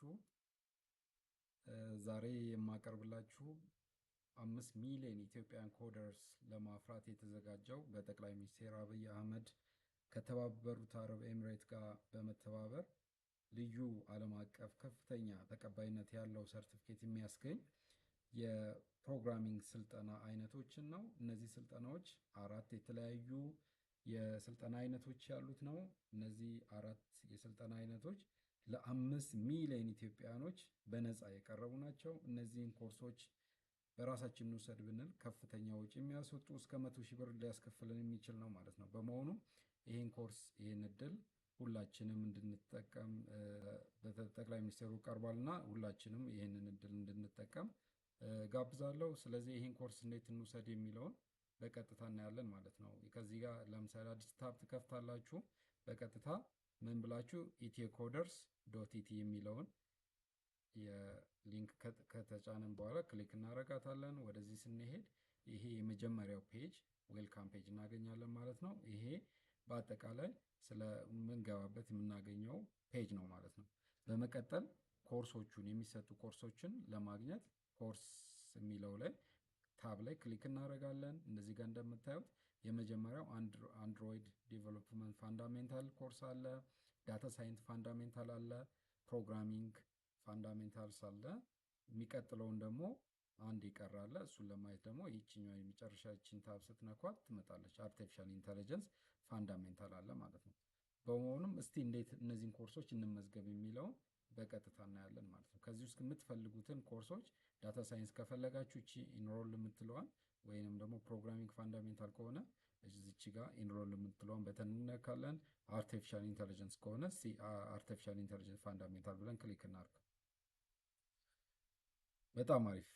ዋላችሁ። ዛሬ የማቀርብላችሁ 5 ሚሊዮን ኢትዮጵያን ኮደርስ ለማፍራት የተዘጋጀው በጠቅላይ ሚኒስትር አብይ አህመድ ከተባበሩት አረብ ኤምሬት ጋር በመተባበር ልዩ ዓለም አቀፍ ከፍተኛ ተቀባይነት ያለው ሰርቲፊኬት የሚያስገኝ የፕሮግራሚንግ ስልጠና አይነቶችን ነው። እነዚህ ስልጠናዎች 4 የተለያዩ የስልጠና አይነቶች ያሉት ነው። እነዚህ 4 የስልጠና አይነቶች ለ5 ሚሊዮን ኢትዮጵያኖች በነፃ የቀረቡ ናቸው። እነዚህን ኮርሶች በራሳችን እንውሰድ ብንል ከፍተኛ ወጪ የሚያስወጡ እስከ 100,000 ብር ሊያስከፍለን የሚችል ነው ማለት ነው። በመሆኑም ይህን ኮርስ ይህን እድል ሁላችንም እንድንጠቀም በጠቅላይ ሚኒስትሩ ቀርቧልና ሁላችንም ይህንን እድል እንድንጠቀም ጋብዛለሁ። ስለዚህ ይህን ኮርስ እንዴት እንውሰድ የሚለውን በቀጥታ እናያለን ማለት ነው። ከዚህ ጋር ለምሳሌ አዲስ ታብ ትከፍታላችሁ። በቀጥታ ምን ብላችሁ ኢትዮኮደርስ.ኢቲ የሚለውን የሊንክ ከተጫንን በኋላ ክሊክ እናረጋታለን። ወደዚህ ስንሄድ ይሄ የመጀመሪያው ፔጅ ዌልካም ፔጅ እናገኛለን ማለት ነው። ይሄ በአጠቃላይ ስለምንገባበት የምናገኘው ፔጅ ነው ማለት ነው። በመቀጠል ኮርሶቹን የሚሰጡ ኮርሶችን ለማግኘት ኮርስ የሚለው ላይ ታብ ላይ ክሊክ እናደርጋለን። እንደዚህ ጋር እንደምታዩት የመጀመሪያው አንድሮይድ ዴቨሎፕመንት ፋንዳሜንታል ኮርስ አለ፣ ዳታ ሳይንስ ፋንዳሜንታል አለ፣ ፕሮግራሚንግ ፋንዳሜንታልስ አለ። የሚቀጥለውን ደግሞ አንድ ይቀራል። እሱን ለማየት ደግሞ ይህችኛው የመጨረሻችን ታብ ስትነኳት ትመጣለች። አርቲፊሻል ኢንተለጀንስ ፋንዳሜንታል አለ ማለት ነው። በመሆኑም እስቲ እንዴት እነዚህን ኮርሶች እንመዝገብ የሚለውን በቀጥታ እናያለን ማለት ነው። ከዚህ ውስጥ የምትፈልጉትን ኮርሶች ዳታ ሳይንስ ከፈለጋችሁ እቺ ኢንሮል የምትለዋን ወይንም ደግሞ ፕሮግራሚንግ ፋንዳሜንታል ከሆነ እዚች ጋር ኢንሮል የምትለዋን በተን እንነካለን። አርቲፊሻል ኢንተለጀንስ ከሆነ አርቲፊሻል ኢንተለጀንስ ፋንዳሜንታል ብለን ክሊክ እናድርግ። በጣም አሪፍ።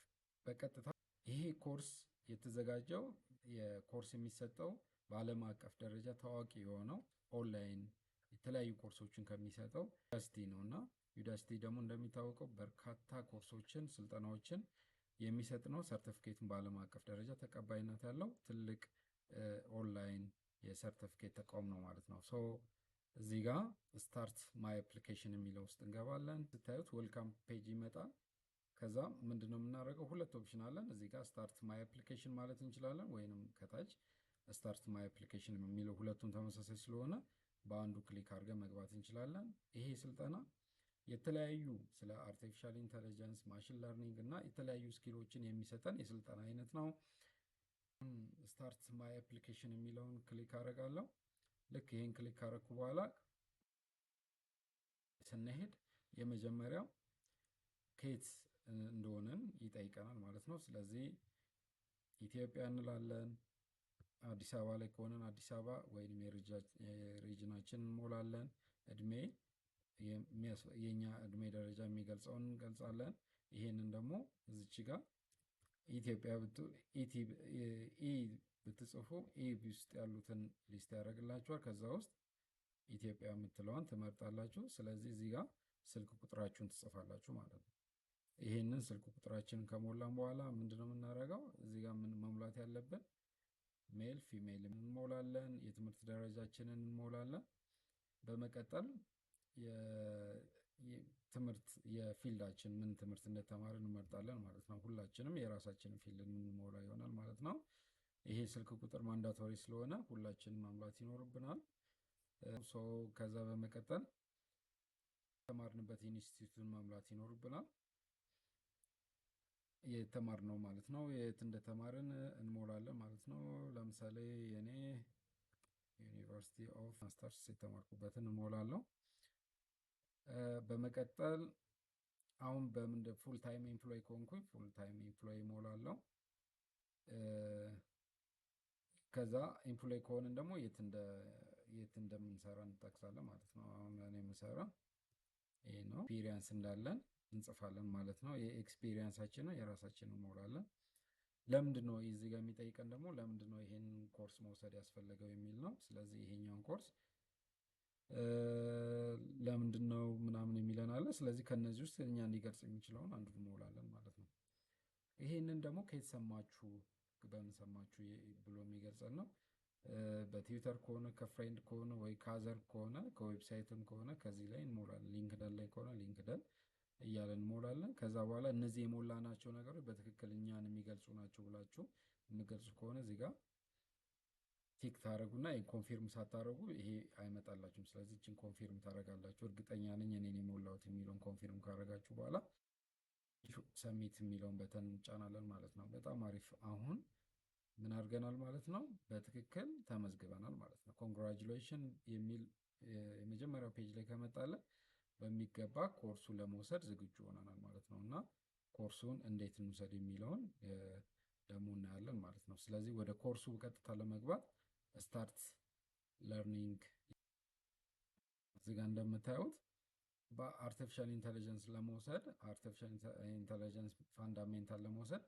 በቀጥታ ይሄ ኮርስ የተዘጋጀው የኮርስ የሚሰጠው በዓለም አቀፍ ደረጃ ታዋቂ የሆነው ኦንላይን የተለያዩ ኮርሶችን ከሚሰጠው ዩዳሲቲ ነው እና ዩዳሲቲ ደግሞ እንደሚታወቀው በርካታ ኮርሶችን ስልጠናዎችን የሚሰጥ ነው። ሰርቲፊኬቱን በዓለም አቀፍ ደረጃ ተቀባይነት ያለው ትልቅ ኦንላይን የሰርቲፊኬት ተቋም ነው ማለት ነው። ሶ እዚህ ጋር ስታርት ማይ አፕሊኬሽን የሚለው ውስጥ እንገባለን። ስታዩት ዌልካም ፔጅ ይመጣል። ከዛ ምንድነው የምናደርገው? ሁለት ኦፕሽን አለን። እዚህ ጋር ስታርት ማይ አፕሊኬሽን ማለት እንችላለን፣ ወይንም ከታች ስታርት ማይ አፕሊኬሽን የሚለው ሁለቱም ተመሳሳይ ስለሆነ በአንዱ ክሊክ አድርገን መግባት እንችላለን። ይሄ ስልጠና የተለያዩ ስለ አርቲፊሻል ኢንተለጀንስ፣ ማሽን ለርኒንግ እና የተለያዩ ስኪሎችን የሚሰጠን የስልጠና አይነት ነው። ስታርት ማይ አፕሊኬሽን የሚለውን ክሊክ አደርጋለሁ። ልክ ይሄን ክሊክ ካደረኩ በኋላ ስንሄድ የመጀመሪያው ከየት እንደሆነን ይጠይቀናል ማለት ነው። ስለዚህ ኢትዮጵያ እንላለን። አዲስ አበባ ላይ ከሆነን አዲስ አበባ ወይም የሪጅናችን እንሞላለን። እድሜ የኛ እድሜ ደረጃ የሚገልጸውን እንገልጻለን። ይሄንን ደግሞ እዚች ጋር ኢትዮጵያ ብትጽፉ ውስጥ ያሉትን ሊስት ያደርግላችኋል። ከዛ ውስጥ ኢትዮጵያ የምትለዋን ትመርጣላችሁ። ስለዚህ እዚህ ጋር ስልክ ቁጥራችሁን ትጽፋላችሁ ማለት ነው። ይሄንን ስልክ ቁጥራችንን ከሞላን በኋላ ምንድነው የምናደርገው? እዚህ ጋር ምን መሙላት ያለብን ሜል ፊሜል እንሞላለን። የትምህርት ደረጃችንን እንሞላለን። በመቀጠል የትምህርት የፊልዳችን ምን ትምህርት እንደተማርን እንመርጣለን ማለት ነው። ሁላችንም የራሳችንን ፊልድ እንሞላ ይሆናል ማለት ነው። ይሄ ስልክ ቁጥር ማንዳቶሪ ስለሆነ ሁላችንም መሙላት ይኖርብናል። ከዛ በመቀጠል የተማርንበት ኢንስቲትዩትን መሙላት ይኖርብናል። የተማርነው ማለት ነው። የት እንደተማርን እንሞላለን ማለት ነው። ለምሳሌ የኔ ዩኒቨርሲቲ ኦፍ ማስተርስ የተማርኩበትን እንሞላለሁ። በመቀጠል አሁን በምን ፉል ታይም ኤምፕሎይ ከሆንኩኝ ፉል ታይም ኤምፕሎይ እሞላለሁ። ከዛ ኤምፕሎይ ከሆንን ደግሞ የት እንደምንሰራ እንጠቅሳለን ማለት ነው። አሁን እኔ የምሰራው ይሄ ነው። ኤክስፒሪየንስ እንዳለን እንጽፋለን ማለት ነው። የኤክስፒሪየንሳችንን የራሳችንን እንሞላለን። ለምንድነው እዚህ ጋር የሚጠይቀን ደግሞ ለምንድነው ይሄን ኮርስ መውሰድ ያስፈለገው የሚል ነው። ስለዚህ ይሄኛውን ኮርስ ለምንድነው ምናምን የሚለን አለ። ስለዚህ ከነዚህ ውስጥ እኛ እንዲገልጽ የሚችለውን አንዱ እንሞላለን ማለት ነው። ይሄንን ደግሞ ከየት ሰማችሁ፣ በምን ሰማችሁ ብሎ የሚገልጸን ነው። በትዊተር ከሆነ ከፍሬንድ ከሆነ ወይ ካዘር ከሆነ ከዌብሳይትም ከሆነ ከዚህ ላይ እንሞላለን። ሊንክደን ላይ ከሆነ ሊንክደን፣ እያለን እንሞላለን። ከዛ በኋላ እነዚህ የሞላናቸው ነገሮች በትክክል እኛን የሚገልጹ ናቸው ብላችሁ የምገልጹ ከሆነ እዚህ ጋር ቲክ ታደረጉና ኮንፊርም ሳታደረጉ ይሄ አይመጣላችሁም። ስለዚህ እችን ኮንፊርም ታደረጋላችሁ። እርግጠኛ ነኝ እኔን የሞላሁት የሚለውን ኮንፊርም ካደረጋችሁ በኋላ ሰሚት የሚለውን በተን እንጫናለን ማለት ነው። በጣም አሪፍ። አሁን ምን አድርገናል ማለት ነው? በትክክል ተመዝግበናል ማለት ነው። ኮንግራጁሌሽን የሚል የመጀመሪያው ፔጅ ላይ ከመጣለን በሚገባ ኮርሱን ለመውሰድ ዝግጁ ሆነናል ማለት ነው። እና ኮርሱን እንዴት እንውሰድ የሚለውን ደግሞ እናያለን ማለት ነው። ስለዚህ ወደ ኮርሱ በቀጥታ ለመግባት ስታርት ለርኒንግ እዚህ ጋር እንደምታዩት በአርቲፊሻል ኢንተለጀንስ ለመውሰድ አርቲፊሻል ኢንተለጀንስ ፋንዳሜንታል ለመውሰድ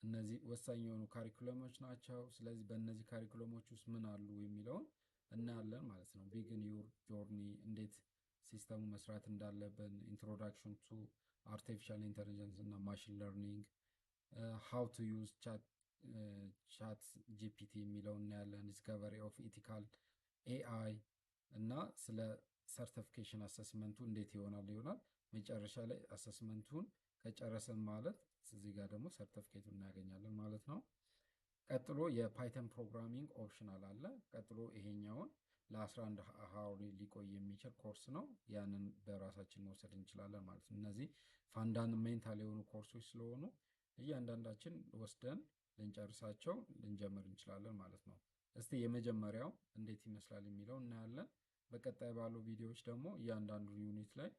እነዚህ ወሳኝ የሆኑ ካሪኩለሞች ናቸው። ስለዚህ በእነዚህ ካሪኩለሞች ውስጥ ምን አሉ የሚለውን እናያለን ማለት ነው። ቢግን ዩር ጆርኒ፣ እንዴት ሲስተሙ መስራት እንዳለብን፣ ኢንትሮዳክሽን ቱ አርቲፊሻል ኢንተለጀንስ እና ማሽን ለርኒንግ፣ ሃው ቱ ዩዝ ቻት ጂፒቲ የሚለውን እናያለን። ዲስከቨሪ ኦፍ ኢቲካል ኤአይ እና ስለ ሰርቲፊኬሽን አሰስመንቱ እንዴት ይሆናል። መጨረሻ ላይ አሰስመንቱን ከጨረሰን ማለት እዚህ ጋር ደግሞ ሰርቲፊኬቱን እናገኛለን ማለት ነው። ቀጥሎ የፓይተን ፕሮግራሚንግ ኦፕሽናል አለ። ቀጥሎ ይሄኛውን ለ11 ሀውሪ ሊቆይ የሚችል ኮርስ ነው። ያንን በራሳችን መውሰድ እንችላለን ማለት ነው። እነዚህ ፋንዳሜንታል የሆኑ ኮርሶች ስለሆኑ እያንዳንዳችን ወስደን ልንጨርሳቸው ልንጀምር እንችላለን ማለት ነው። እስቲ የመጀመሪያው እንዴት ይመስላል የሚለው እናያለን። በቀጣይ ባሉ ቪዲዮዎች ደግሞ እያንዳንዱ ዩኒት ላይ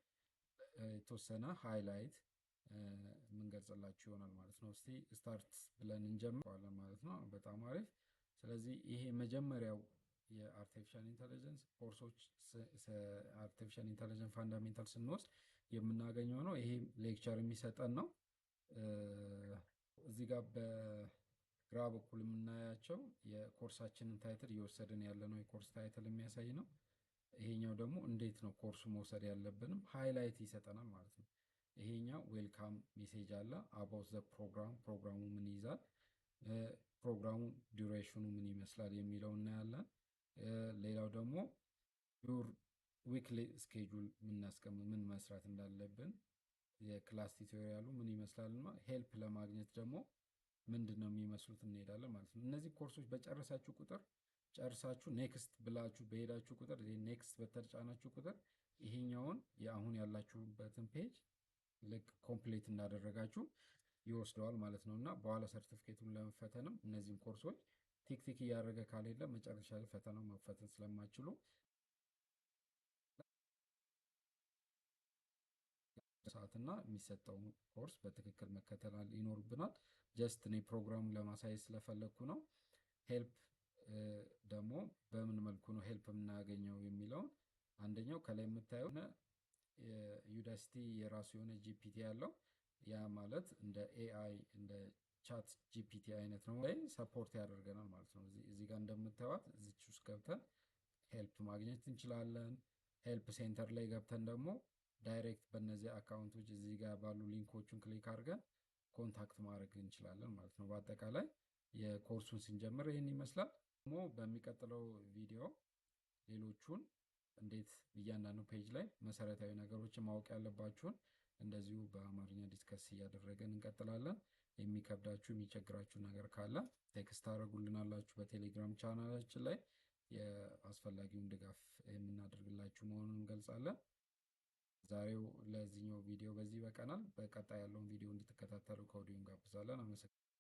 የተወሰነ ሃይላይት የምንገልጽላችሁ ይሆናል ማለት ነው። እስቲ ስታርት ብለን እንጀምራለን ማለት ነው። በጣም አሪፍ። ስለዚህ ይሄ መጀመሪያው የአርቲፊሻል ኢንተለጀንስ ኮርሶች አርቲፊሻል ኢንተለጀንስ ፋንዳሜንታል ስንወስድ የምናገኘው ነው። ይሄ ሌክቸር የሚሰጠን ነው። እዚህ ጋር በግራ በኩል የምናያቸው የኮርሳችንን ታይትል እየወሰድን ያለነው የኮርስ ታይትል የሚያሳይ ነው። ይሄኛው ደግሞ እንዴት ነው ኮርሱ መውሰድ ያለብንም ሃይላይት ይሰጠናል ማለት ነው። ይሄኛው ዌልካም ሜሴጅ አለ። አባውት ዘ ፕሮግራሙ ምን ይዛል፣ ፕሮግራሙ ዱሬሽኑ ምን ይመስላል የሚለው እናያለን። ሌላው ደግሞ ዩር ዊክሊ ስኬጁል ምን መስራት እንዳለብን፣ የክላስ ቱቶሪያሉ ምን ይመስላልና ሄልፕ ለማግኘት ደግሞ ምንድነው የሚመስሉት እንሄዳለን ማለት ነው። እነዚህ ኮርሶች በጨረሳችሁ ቁጥር ጨርሳችሁ ኔክስት ብላችሁ በሄዳችሁ ቁጥር ኔክስት በተጫናችሁ ቁጥር ይሄኛውን የአሁን ያላችሁበትን ፔጅ ልክ ኮምፕሊት እንዳደረጋችሁ ይወስደዋል ማለት ነው። እና በኋላ ሰርቲፊኬቱን ለመፈተንም እነዚህን ኮርሶች ቲክ እያደረገ ካልሄደ መጨረሻ ላይ ፈተናው መፈተን ስለማይችሉ ሰዓትና የሚሰጠውን ኮርስ በትክክል መከተል ይኖርብናል። ጀስት እኔ ፕሮግራሙን ለማሳየት ስለፈለግኩ ነው። ሄልፕ ደግሞ በምን መልኩ ነው ሄልፕ የምናገኘው የሚለውን አንደኛው ከላይ የምታየው ዩዳሲቲ የራሱ የሆነ ጂፒቲ ያለው ያ ማለት እንደ ኤአይ እንደ ቻት ጂፒቲ አይነት ነው ላይ ሰፖርት ያደርገናል ማለት ነው። እዚህ ጋር እንደምታዩት እዚች ውስጥ ገብተን ሄልፕ ማግኘት እንችላለን። ሄልፕ ሴንተር ላይ ገብተን ደግሞ ዳይሬክት በእነዚህ አካውንቶች እዚህ ጋር ባሉ ሊንኮቹን ክሊክ አድርገን ኮንታክት ማድረግ እንችላለን ማለት ነው። በአጠቃላይ የኮርሱን ስንጀምር ይህን ይመስላል። ደግሞ በሚቀጥለው ቪዲዮ ሌሎቹን እንዴት እያንዳንዱ ፔጅ ላይ መሰረታዊ ነገሮችን ማወቅ ያለባችሁን እንደዚሁ በአማርኛ ዲስከስ እያደረገን እንቀጥላለን። የሚከብዳችሁ የሚቸግራችሁ ነገር ካለ ቴክስት ታደርጉልናላችሁ በቴሌግራም ቻናላችን ላይ የአስፈላጊውን ድጋፍ የምናደርግላችሁ መሆኑን እንገልጻለን። ዛሬው ለዚህኛው ቪዲዮ በዚህ በቀናል። በቀጣይ ያለውን ቪዲዮ እንድትከታተሉ ከወዲሁ እንጋብዛለን። አመሰግናለሁ።